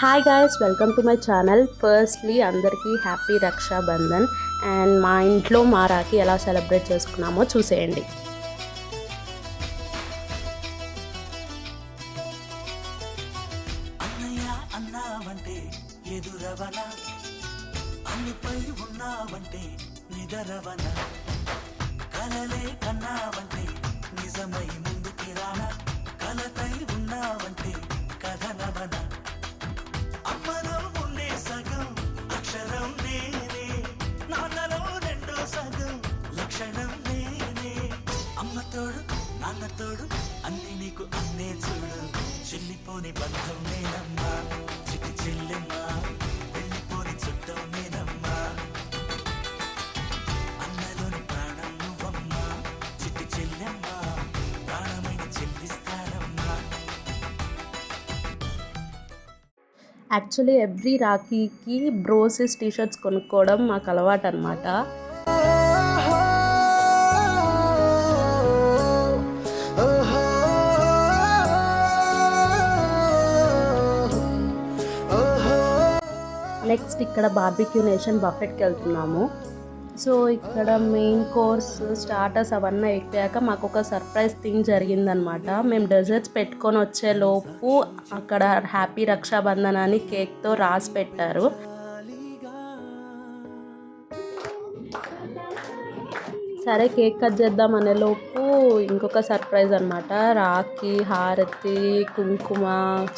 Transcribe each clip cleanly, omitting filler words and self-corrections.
Hi guys, welcome to my channel. Firstly అందరికీ happy Rakshabandhan. And మా ఇంట్లో మా రాఖీ ఎలా సెలబ్రేట్ చేసుకున్నామో చూసేయండి. అన్నావంటే ఎదురవన అన్నిపై ఉన్నావంటే నిదరవన కలలే కన్నావంటే నిజమై ముందుకి రాన కలతై ఉన్నావంటే కథనవన అమ్మలో ఉండే సగం అక్షరం నేనే నాన్నలో రెండో సగం లక్షణం నేనే అమ్మతోడు నాన్నతోడు అన్ని నీకు అన్నే చూడు చెల్లిపోని బంధం నేనమ్మా చిటి చెల్లెమ్మా వెళ్ళిపోని చుట్టం నేనమ్మా అన్నలోని ప్రాణం నువ్వమ్మా చిటి చెల్లెమ్మా ప్రాణమైన చెల్లిస్తానమ్మా. యాక్చువల్లీ ఎవ్రీ రాఖీకి బ్రోసెస్ టీషర్ట్స్ కొనుక్కోవడం మాకు అలవాటు అనమాట. నెక్స్ట్ ఇక్కడ బార్బిక్యూ నేషన్ బఫెట్కి వెళ్తున్నాము. సో ఇక్కడ మెయిన్ కోర్స్ స్టార్టర్స్ అవన్నీ ఎక్కాక మాకు ఒక సర్ప్రైజ్ థింగ్ జరిగిందనమాట. మేము డెజర్ట్స్ పెట్టుకొని వచ్చేలోపు అక్కడ హ్యాపీ రక్షాబంధన్ అని కేక్తో రాసి పెట్టారు. సరే కేక్ కట్ చేద్దాం అనే లోపు ఇంకొక సర్ప్రైజ్ అనమాట. రాఖీ, హారతి, కుంకుమ,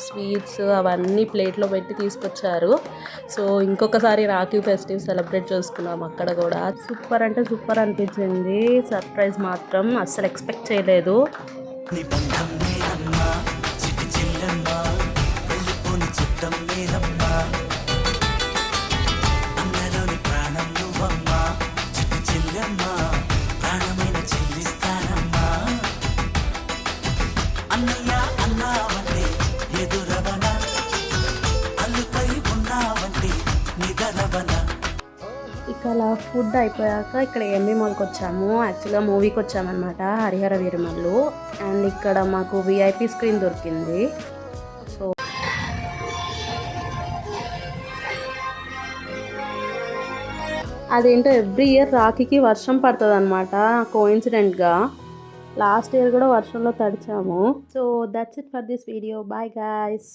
స్వీట్స్ అవన్నీ ప్లేట్లో పెట్టి తీసుకొచ్చారు. సో ఇంకొకసారి రాఖీ ఫెస్టివ్ సెలబ్రేట్ చేసుకున్నాం అక్కడ కూడా. సూపర్ అంటే సూపర్ అనిపించింది. సర్ప్రైజ్ మాత్రం అస్సలు ఎక్స్పెక్ట్ చేయలేదు. ఇక అలా ఫుడ్ అయిపోయాక ఇక్కడ ఎంబీ మాల్కి వచ్చాము. యాక్చువల్గా మూవీకి వచ్చామన్నమాట, హరిహర వీరమల్లు. అండ్ ఇక్కడ మాకు విఐపి స్క్రీన్ దొరికింది. సో అదేంటో ఎవ్రీ ఇయర్ రాఖీకి వర్షం పడుతుంది అనమాట కోఇన్సిడెంట్గా. లాస్ట్ ఇయర్ కూడా వర్షంలో తడిచాము. So that's it for this video. Bye guys.